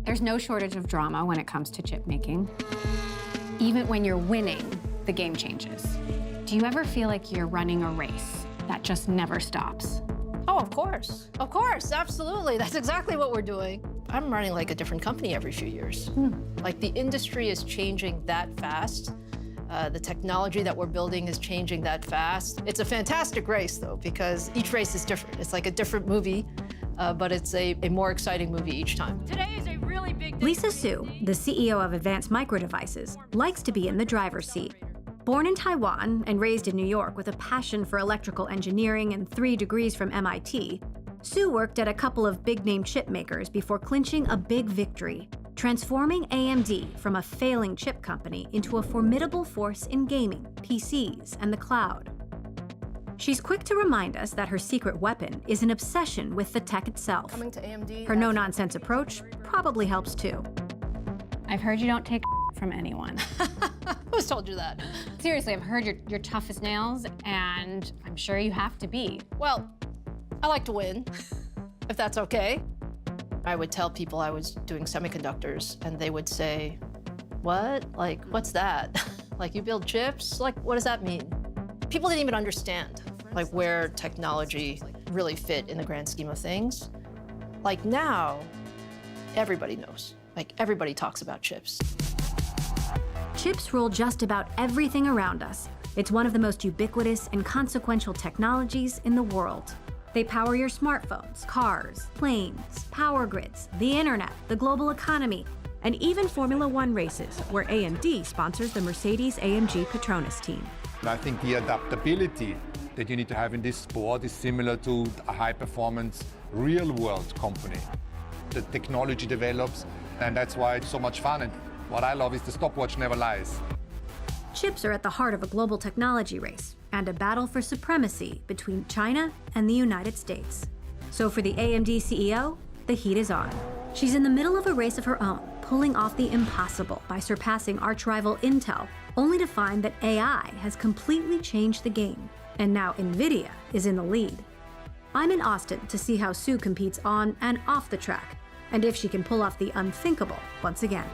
There's no shortage of drama when it comes to chip making. Even when you're winning, the game changes. Do you ever feel like you're running a race that just never stops? Oh, of course. Of course, absolutely. That's exactly what we're doing. I'm running like a different company every few years. Like the industry is changing that fast. The technology that we're building is changing that fast. It's a fantastic race, though, because each race is different. It's like a different movie, but it's a more exciting movie each time. Today is a really big day. Lisa Su, the CEO of Advanced Micro Devices, likes to be in the driver's seat. Born in Taiwan and raised in New York with a passion for electrical engineering and 3 degrees from MIT, Su worked at a couple of big-name chip makers before clinching a big victory, transforming AMD from a failing chip company into a formidable force in gaming, PCs, and the cloud. She's quick to remind us that her secret weapon is an obsession with the tech itself. Coming to AMD. Her no-nonsense approach probably helps too. I've heard you don't take from anyone. Who's told you that? Seriously, I've heard you're tough as nails, and I'm sure you have to be. Well, I like to win, if that's okay. I would tell people I was doing semiconductors, and they would say, what? Like, what's that? Like, you build chips? Like, what does that mean? People didn't even understand, like, where technology really fit in the grand scheme of things. Like, now, everybody knows. Like, everybody talks about chips. Chips rule just about everything around us. It's one of the most ubiquitous and consequential technologies in the world. They power your smartphones, cars, planes, power grids, the internet, the global economy, and even Formula One races, where AMD sponsors the Mercedes-AMG Petronas team. I think the adaptability that you need to have in this sport is similar to a high-performance, real-world company. The technology develops, and that's why it's so much fun. And what I love is the stopwatch never lies. Chips are at the heart of a global technology race and a battle for supremacy between China and the United States. So for the AMD CEO, the heat is on. She's in the middle of a race of her own, pulling off the impossible by surpassing arch-rival Intel, only to find that AI has completely changed the game, and now NVIDIA is in the lead. I'm in Austin to see how Su competes on and off the track, and if she can pull off the unthinkable once again.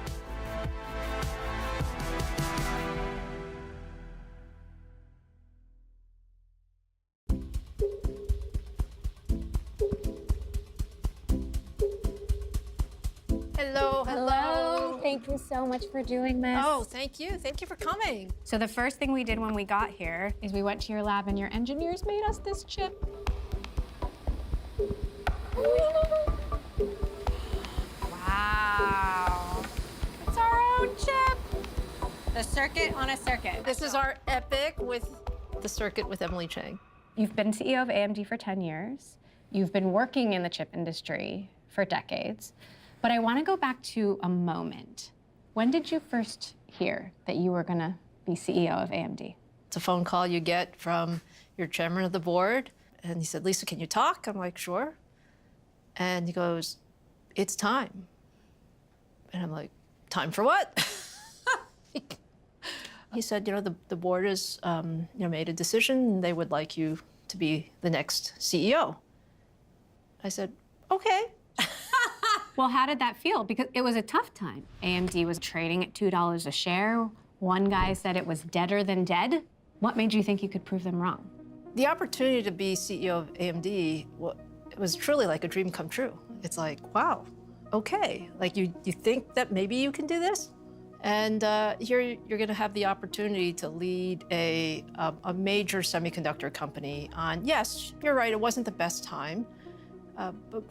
Hello, hello. Thank you so much for doing this. Oh, thank you. Thank you for coming. So the first thing we did when we got here is we went to your lab and your engineers made us this chip. Wow. It's our own chip. The circuit on a circuit. This is our epic with the circuit with Emily Chang. You've been CEO of AMD for 10 years. You've been working in the chip industry for decades. But I want to go back to a moment. When did you first hear that you were going to be CEO of AMD? It's a phone call you get from your chairman of the board. And he said, Lisa, can you talk? I'm like, sure. And he goes, it's time. And I'm like, time for what? He said, the board has made a decision and they would like you to be the next CEO. I said, okay. Well, how did that feel? Because it was a tough time. AMD was trading at $2 a share. One guy said it was deader than dead. What made you think you could prove them wrong? The opportunity to be CEO of AMD, it was truly like a dream come true. It's like, wow, okay. Like you think that maybe you can do this? And here you're gonna have the opportunity to lead a major semiconductor company on, yes, you're right, it wasn't the best time, but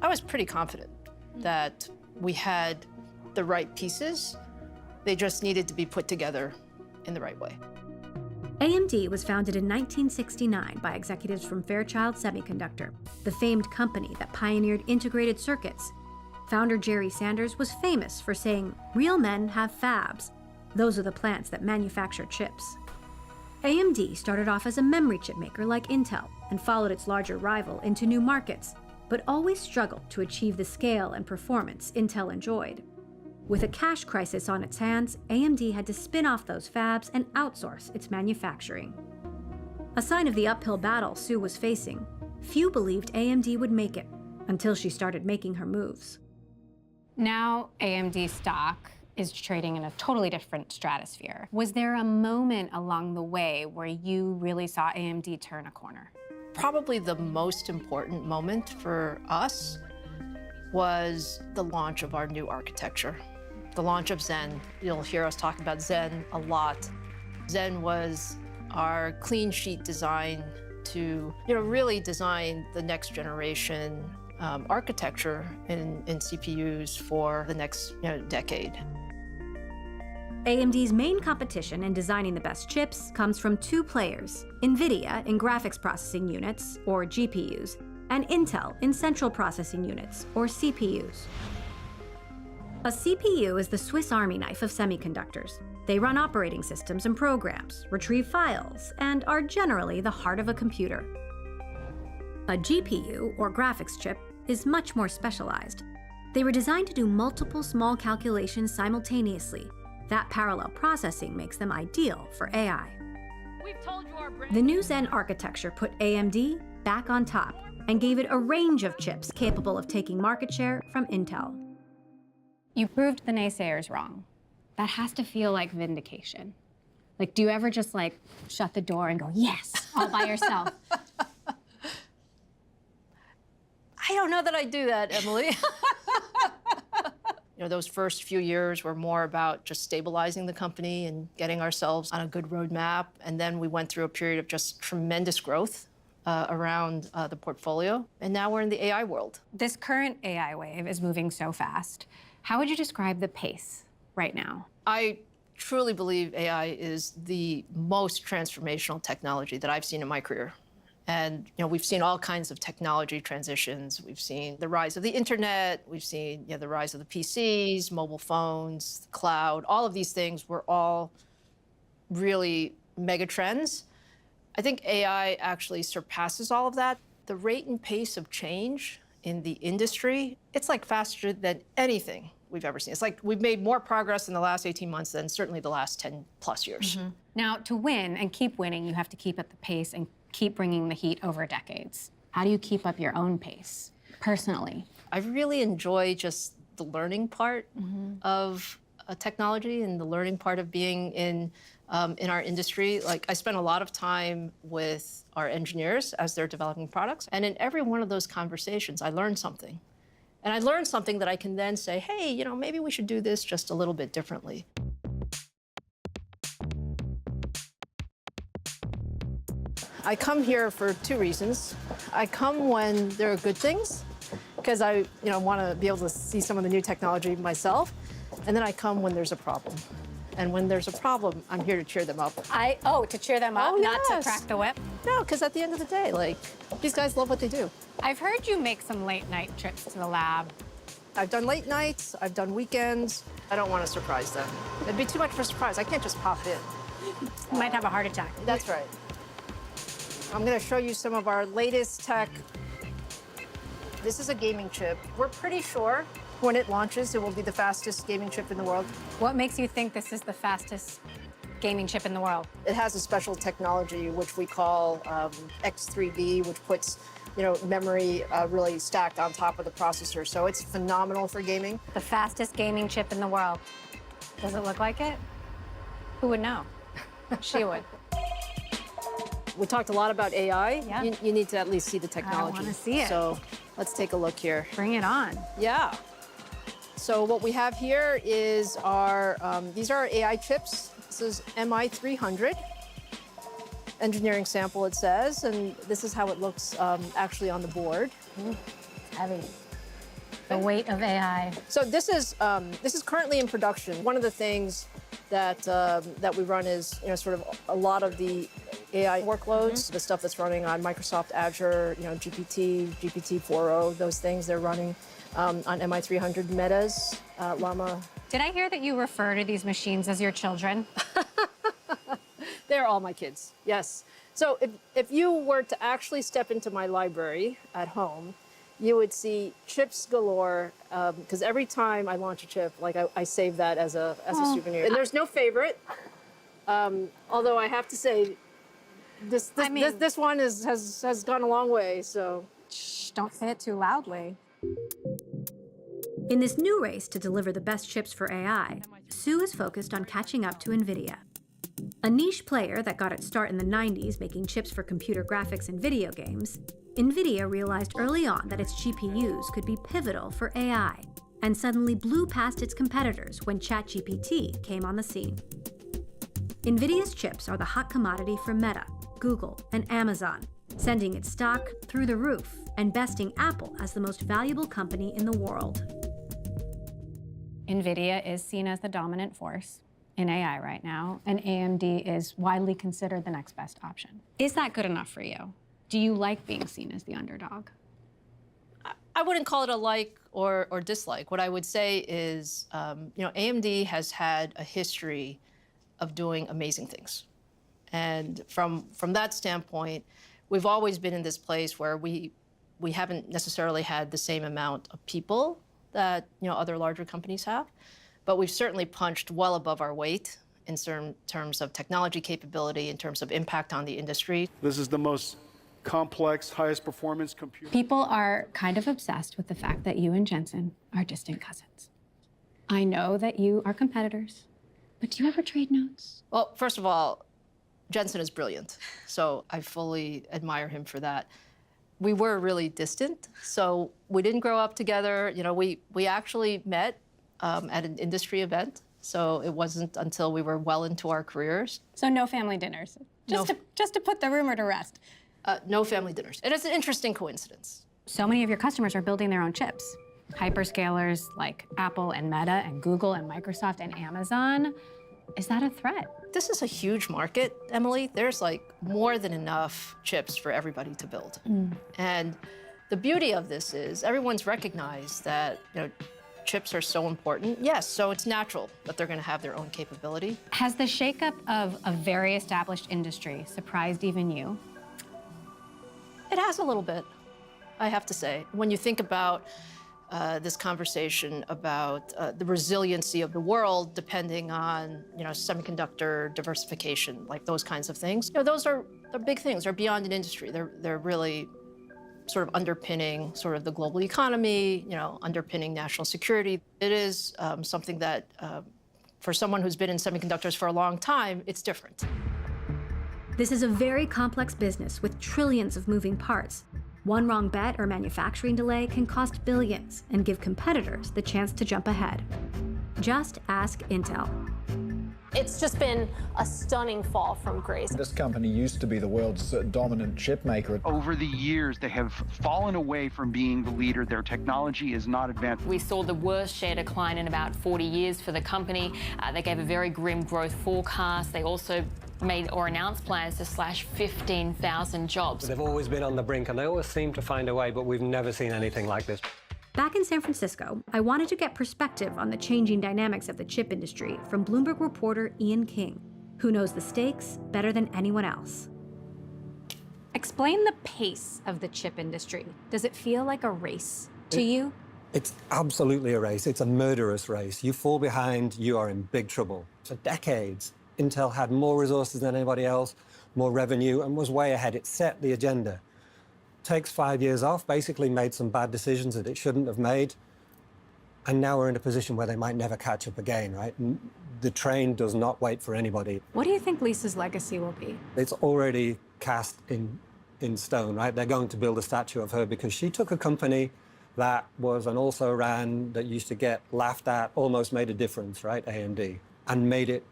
I was pretty confident that we had the right pieces. They just needed to be put together in the right way. AMD was founded in 1969 by executives from Fairchild Semiconductor, the famed company that pioneered integrated circuits. Founder Jerry Sanders was famous for saying, "Real men have fabs. Those are the plants that manufacture chips." AMD started off as a memory chip maker like Intel and followed its larger rival into new markets, but always struggled to achieve the scale and performance Intel enjoyed. With a cash crisis on its hands, AMD had to spin off those fabs and outsource its manufacturing. A sign of the uphill battle Su was facing, few believed AMD would make it until she started making her moves. Now AMD stock is trading in a totally different stratosphere. Was there a moment along the way where you really saw AMD turn a corner? Probably the most important moment for us was the launch of our new architecture, the launch of Zen. You'll hear us talk about Zen a lot. Zen was our clean sheet design to really design the next generation architecture in CPUs for the next decade. AMD's main competition in designing the best chips comes from two players, NVIDIA in graphics processing units, or GPUs, and Intel in central processing units, or CPUs. A CPU is the Swiss Army knife of semiconductors. They run operating systems and programs, retrieve files, and are generally the heart of a computer. A GPU, or graphics chip, is much more specialized. They were designed to do multiple small calculations simultaneously. That parallel processing makes them ideal for AI. The new Zen architecture put AMD back on top and gave it a range of chips capable of taking market share from Intel. You proved the naysayers wrong. That has to feel like vindication. Like, do you ever just like shut the door and go, yes, all by yourself? I don't know that I do that, Emily. Those first few years were more about just stabilizing the company and getting ourselves on a good roadmap. And then we went through a period of just tremendous growth around the portfolio. And now we're in the AI world. This current AI wave is moving so fast. How would you describe the pace right now? I truly believe AI is the most transformational technology that I've seen in my career. And we've seen all kinds of technology transitions. We've seen the rise of the internet. We've seen the rise of the PCs, mobile phones, the cloud. All of these things were all really mega trends. I think AI actually surpasses all of that. The rate and pace of change in the industry, it's like faster than anything we've ever seen. It's like we've made more progress in the last 18 months than certainly the last 10 plus years. Mm-hmm. Now, to win and keep winning, you have to keep at the pace and keep bringing the heat over decades. How do you keep up your own pace, personally? I really enjoy just the learning part of technology and the learning part of being in our industry. Like, I spend a lot of time with our engineers as they're developing products. And in every one of those conversations, I learn something. And I learn something that I can then say, hey, maybe we should do this just a little bit differently. I come here for two reasons. I come when there are good things, because I want to be able to see some of the new technology myself. And then I come when there's a problem. And when there's a problem, I'm here to cheer them up. To cheer them up, not to crack the whip? No, because at the end of the day, these guys love what they do. I've heard you make some late night trips to the lab. I've done late nights, I've done weekends. I don't want to surprise them. It'd be too much of a surprise. I can't just pop in. You might have a heart attack. That's right. I'm going to show you some of our latest tech. This is a gaming chip. We're pretty sure when it launches, it will be the fastest gaming chip in the world. What makes you think this is the fastest gaming chip in the world? It has a special technology, which we call X3D, which puts memory really stacked on top of the processor. So it's phenomenal for gaming. The fastest gaming chip in the world. Does it look like it? Who would know? She would. We talked a lot about AI. Yeah. You need to at least see the technology. I want to see it. So let's take a look here. Bring it on. Yeah. So what we have here is these are our AI chips. This is MI300. Engineering sample, it says, and this is how it looks actually on the board. It's heavy. The weight of AI. So this is currently in production. One of the things that we run is sort of a lot of the AI workloads, the stuff that's running on Microsoft Azure, GPT, GPT-4o, those things they're running on MI300 Metas, Llama. Did I hear that you refer to these machines as your children? They're all my kids, yes. So if you were to actually step into my library at home, you would see chips galore, because every time I launch a chip, I save that as a souvenir. And there's no favorite, although I have to say, this one has gone a long way, so. Shh, don't say it too loudly. In this new race to deliver the best chips for AI, Sue is focused on catching up to NVIDIA. A niche player that got its start in the 90s making chips for computer graphics and video games, NVIDIA realized early on that its GPUs could be pivotal for AI, and suddenly blew past its competitors when ChatGPT came on the scene. NVIDIA's chips are the hot commodity for Meta, Google, and Amazon, sending its stock through the roof and besting Apple as the most valuable company in the world. NVIDIA is seen as the dominant force in AI right now, and AMD is widely considered the next best option. Is that good enough for you? Do you like being seen as the underdog? I wouldn't call it a like or dislike. What I would say is, AMD has had a history of doing amazing things. And from that standpoint, we've always been in this place where we haven't necessarily had the same amount of people that other larger companies have, but we've certainly punched well above our weight in terms of technology capability, in terms of impact on the industry. This is the most complex, highest performance computer. People are kind of obsessed with the fact that you and Jensen are distant cousins. I know that you are competitors, but do you ever trade notes? Well, First of all, Jensen is brilliant, so I fully admire him for that. We were really distant, so we didn't grow up together. We actually met at an industry event, so it wasn't until we were well into our careers. So no family dinners, just to put the rumor to rest. No family dinners. It is an interesting coincidence. So many of your customers are building their own chips. Hyperscalers like Apple and Meta and Google and Microsoft and Amazon. Is that a threat? This is a huge market, Emily. There's like more than enough chips for everybody to build. And the beauty of this is everyone's recognized that chips are so important. Yes, so it's natural that they're going to have their own capability. Has the shakeup of a very established industry surprised even you? It has a little bit, I have to say. When you think about this conversation about the resiliency of the world depending on semiconductor diversification, like those kinds of things, they're big things. They're beyond an industry. They're really sort of underpinning sort of the global economy, underpinning national security. It is something that, for someone who's been in semiconductors for a long time, it's different. This is a very complex business with trillions of moving parts. One wrong bet or manufacturing delay can cost billions and give competitors the chance to jump ahead. Just ask Intel. It's just been a stunning fall from grace. This company used to be the world's dominant chip maker. Over the years, they have fallen away from being the leader. Their technology is not advanced. We saw the worst share decline in about 40 years for the company. They gave a very grim growth forecast. They also made or announced plans to slash 15,000 jobs. They've always been on the brink, and they always seem to find a way, but we've never seen anything like this. Back in San Francisco, I wanted to get perspective on the changing dynamics of the chip industry from Bloomberg reporter Ian King, who knows the stakes better than anyone else. Explain the pace of the chip industry. Does it feel like a race to you? It's absolutely a race. It's a murderous race. You fall behind, you are in big trouble. For decades, Intel had more resources than anybody else, more revenue, and was way ahead. It set the agenda. Takes 5 years off, basically made some bad decisions that it shouldn't have made, and now we're in a position where they might never catch up again, right? The train does not wait for anybody. What do you think Lisa's legacy will be? It's already cast in stone, right? They're going to build a statue of her because she took a company that was an also-ran that used to get laughed at, almost made a difference, right, AMD, and made it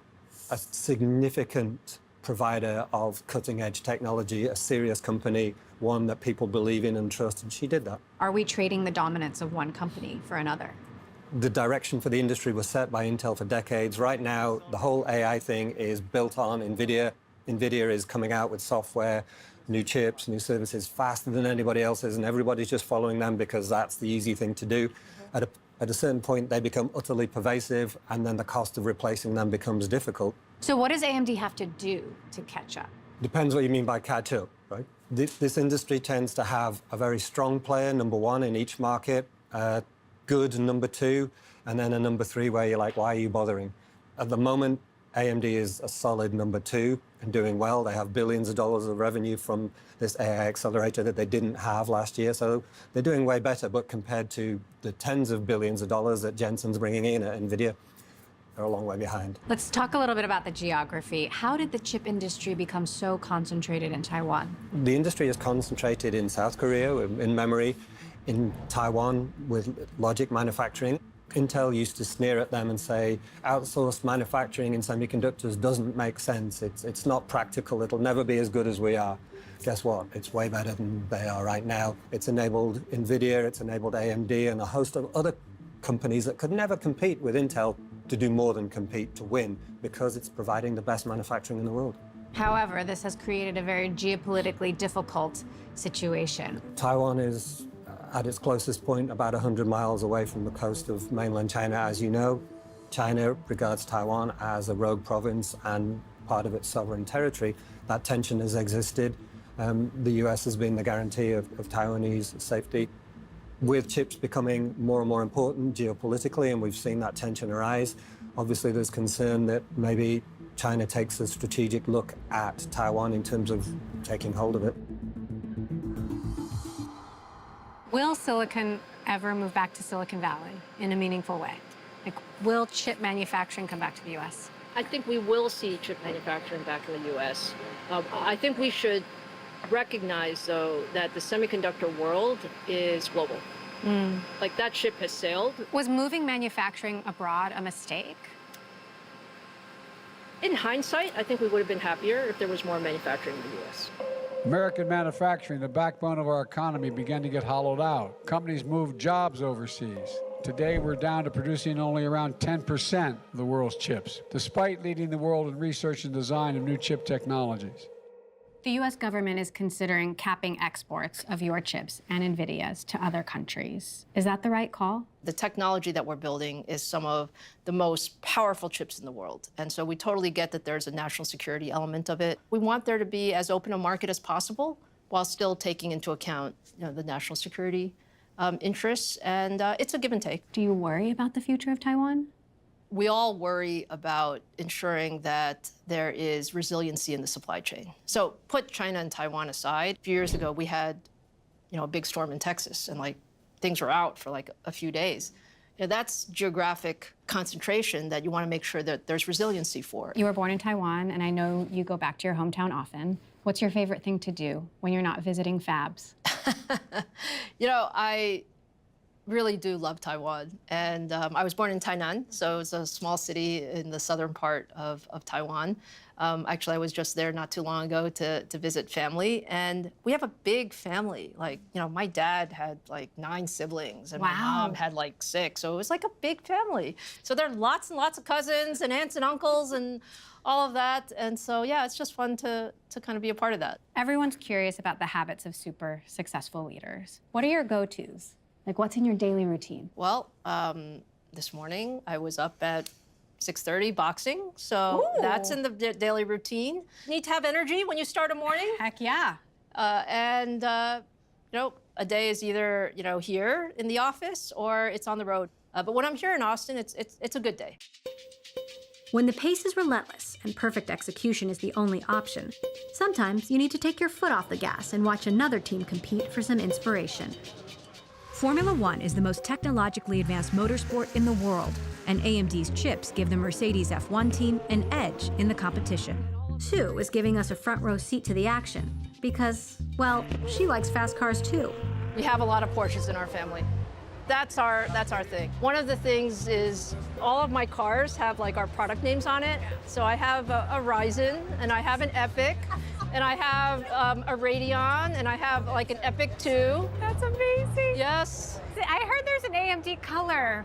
a significant provider of cutting-edge technology, a serious company, one that people believe in and trust, and she did that. Are we trading the dominance of one company for another? The direction for the industry was set by Intel for decades. Right now, the whole AI thing is built on NVIDIA. NVIDIA is coming out with software, new chips, new services faster than anybody else is, and everybody's just following them because that's the easy thing to do. At a certain point, they become utterly pervasive, and then the cost of replacing them becomes difficult. So what does AMD have to do to catch up? Depends what you mean by catch up, right? This industry tends to have a very strong player, number one, in each market, good number two, and then a number three where you're like, why are you bothering? At the moment, AMD is a solid number two. and doing well. They have billions of dollars of revenue from this AI accelerator that they didn't have last year. So they're doing way better, but compared to the tens of billions of dollars that Jensen's bringing in at NVIDIA, they're a long way behind. Let's talk a little bit about the geography. How did the chip industry become so concentrated in Taiwan? The industry is concentrated in South Korea, in memory, in Taiwan with logic manufacturing. Intel used to sneer at them and say, outsourced manufacturing in semiconductors doesn't make sense. It's not practical. It'll never be as good as we are. Guess what? It's way better than they are right now. It's enabled NVIDIA, it's enabled AMD, and a host of other companies that could never compete with Intel to do more than compete to win because it's providing the best manufacturing in the world. However, this has created a very geopolitically difficult situation. Taiwan is at its closest point about 100 miles away from the coast of mainland China, as you know. China regards Taiwan as a rogue province and part of its sovereign territory. That tension has existed. The US has been the guarantee of Taiwanese safety. With chips becoming more and more important geopolitically, and we've seen that tension arise, obviously there's concern that maybe China takes a strategic look at Taiwan in terms of taking hold of it. Will silicon ever move back to Silicon Valley in a meaningful way? Like, will chip manufacturing come back to the US? I think we will see chip manufacturing back in the U.S. I think we should recognize, though, that the semiconductor world is global. Like, that ship has sailed. Was moving manufacturing abroad a mistake? In hindsight, I think we would have been happier if there was more manufacturing in the U.S. American manufacturing, the backbone of our economy, began to get hollowed out. Companies moved jobs overseas. Today, we're down to producing only around 10% of the world's chips, despite leading the world in research and design of new chip technologies. The US government is considering capping exports of your chips and NVIDIA's to other countries. Is that the right call? The technology that we're building is some of the most powerful chips in the world. And so we totally get that there's a national security element of it. We want there to be as open a market as possible while still taking into account, the national security interests. And it's a give and take. Do you worry about the future of Taiwan? We all worry about ensuring that there is resiliency in the supply chain. So put China and Taiwan aside. A few years ago, we had, a big storm in Texas, and things were out for a few days. That's geographic concentration that you want to make sure that there's resiliency for. You were born in Taiwan, and I know you go back to your hometown often. What's your favorite thing to do when you're not visiting fabs? I really do love Taiwan. And I was born in Tainan, so it's a small city in the southern part of Taiwan. Actually, I was just there not too long ago to visit family. And we have a big family. My dad had 9 siblings, and my mom had 6. So it was a big family. So there are lots and lots of cousins and aunts and uncles and all of that. And so, yeah, it's just fun to kind of be a part of that. Everyone's curious about the habits of super successful leaders. What are your go-tos? What's in your daily routine? Well, this morning I was up at 6:30 boxing, so that's in the daily routine. You need to have energy when you start a morning. Heck yeah. A day is either, here in the office or it's on the road. But when I'm here in Austin, it's a good day. When the pace is relentless and perfect execution is the only option, sometimes you need to take your foot off the gas and watch another team compete for some inspiration. Formula One is the most technologically advanced motorsport in the world, and AMD's chips give the Mercedes F1 team an edge in the competition. Sue is giving us a front row seat to the action because, well, she likes fast cars too. We have a lot of Porsches in our family. That's our thing. One of the things is all of my cars have our product names on it. So I have a Ryzen, and I have an Epic, and I have a Radeon, and I have an Epic 2. That's amazing. Yes. I heard there's an AMD color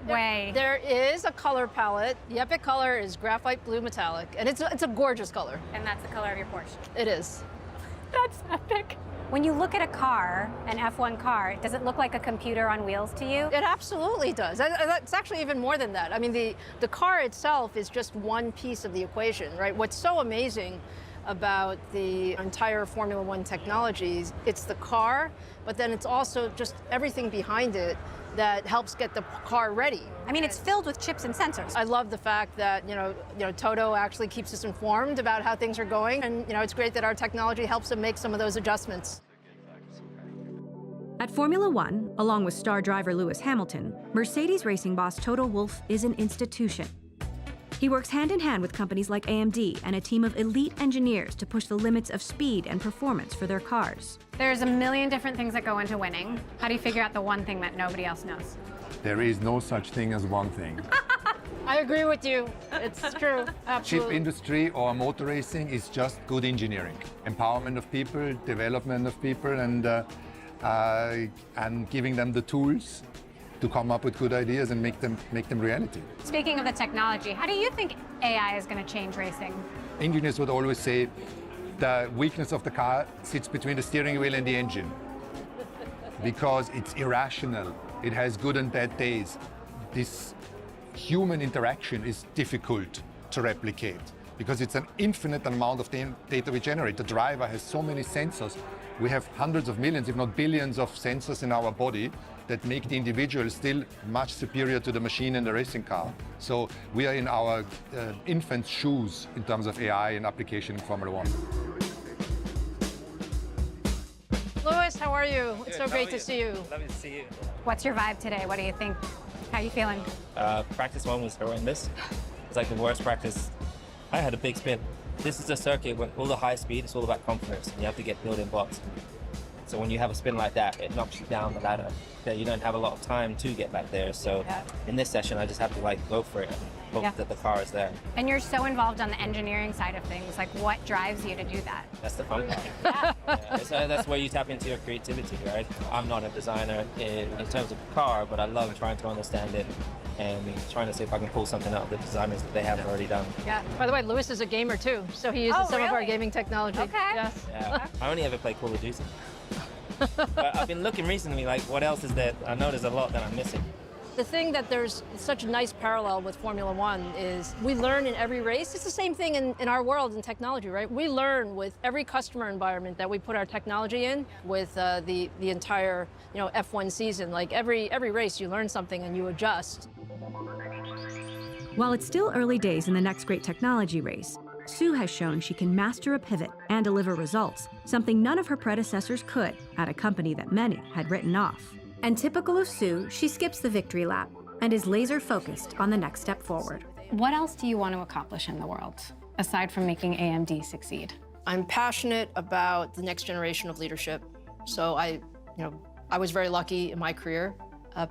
way. There is a color palette. The Epic color is graphite blue metallic, and it's a gorgeous color. And that's the color of your Porsche. It is. That's epic. When you look at a car, an F1 car, does it look like a computer on wheels to you? It absolutely does. It's actually even more than that. I mean, the car itself is just one piece of the equation, right? What's so amazing about the entire Formula One technologies, it's the car, but then it's also just everything behind it that helps get the car ready. I mean, it's filled with chips and sensors. I love the fact that, Toto actually keeps us informed about how things are going. And, it's great that our technology helps them make some of those adjustments. At Formula One, along with star driver Lewis Hamilton, Mercedes racing boss Toto Wolff is an institution. He works hand in hand with companies like AMD and a team of elite engineers to push the limits of speed and performance for their cars. There's a million different things that go into winning. How do you figure out the one thing that nobody else knows? There is no such thing as one thing. I agree with you. It's true. Absolutely. Chip industry or motor racing is just good engineering. Empowerment of people, development of people, and giving them the tools to come up with good ideas and make them reality. Speaking of the technology, how do you think AI is going to change racing? Engineers would always say the weakness of the car sits between the steering wheel and the engine because it's irrational. It has good and bad days. This human interaction is difficult to replicate because it's an infinite amount of data we generate. The driver has so many sensors. We have hundreds of millions, if not billions, of sensors in our body that make the individual still much superior to the machine and the racing car. So we are in our infant's shoes in terms of AI and application in Formula One. Lewis, how are you? It's so great to see you. Lovely to see you. What's your vibe today? What do you think? How are you feeling? Practice one was horrendous. It's like the worst practice. I had a big spin. This is a circuit with all the high speed, it's all about confidence. You have to get building blocks. So when you have a spin like that, it knocks you down the ladder. You don't have a lot of time to get back there. So in this session, I just have to go for it and hope that the car is there. And you're so involved on the engineering side of things. Like, what drives you to do that? That's the fun part. That's where you tap into your creativity, right? I'm not a designer in terms of the car, but I love trying to understand it and trying to see if I can pull something out of the designers that they haven't already done. Yeah. By the way, Lewis is a gamer too, so he uses some of our gaming technology. Okay. Yes. Yeah. I only ever play Call of Duty. But I've been looking recently, like, what else is there? I know there's a lot that I'm missing. The thing that there's such a nice parallel with Formula One is we learn in every race. It's the same thing in our world in technology, right? We learn with every customer environment that we put our technology in, with the entire F1 season. Like every race, you learn something and you adjust. While it's still early days in the next great technology race, Sue has shown she can master a pivot and deliver results, something none of her predecessors could at a company that many had written off. And typical of Sue, she skips the victory lap and is laser-focused on the next step forward. What else do you want to accomplish in the world, aside from making AMD succeed? I'm passionate about the next generation of leadership. So I was very lucky in my career.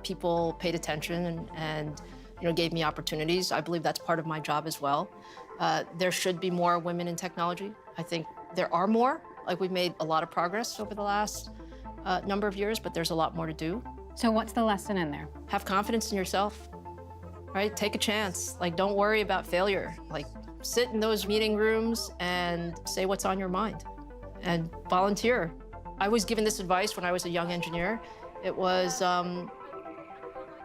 People paid attention and gave me opportunities. I believe that's part of my job as well. There should be more women in technology. I think there are more. Like, we've made a lot of progress over the last number of years, but there's a lot more to do. So what's the lesson in there? Have confidence in yourself, right? Take a chance. Like, don't worry about failure. Like, sit in those meeting rooms and say what's on your mind and volunteer. I was given this advice when I was a young engineer. It was,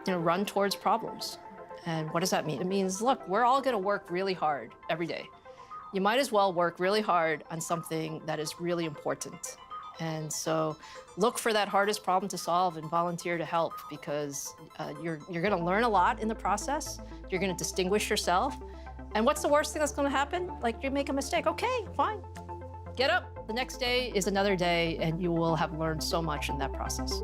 run towards problems. And what does that mean? It means, look, we're all gonna work really hard every day. You might as well work really hard on something that is really important. And so look for that hardest problem to solve and volunteer to help, because you're gonna learn a lot in the process. You're gonna distinguish yourself. And what's the worst thing that's gonna happen? Like, you make a mistake, okay, fine. Get up, the next day is another day, and you will have learned so much in that process.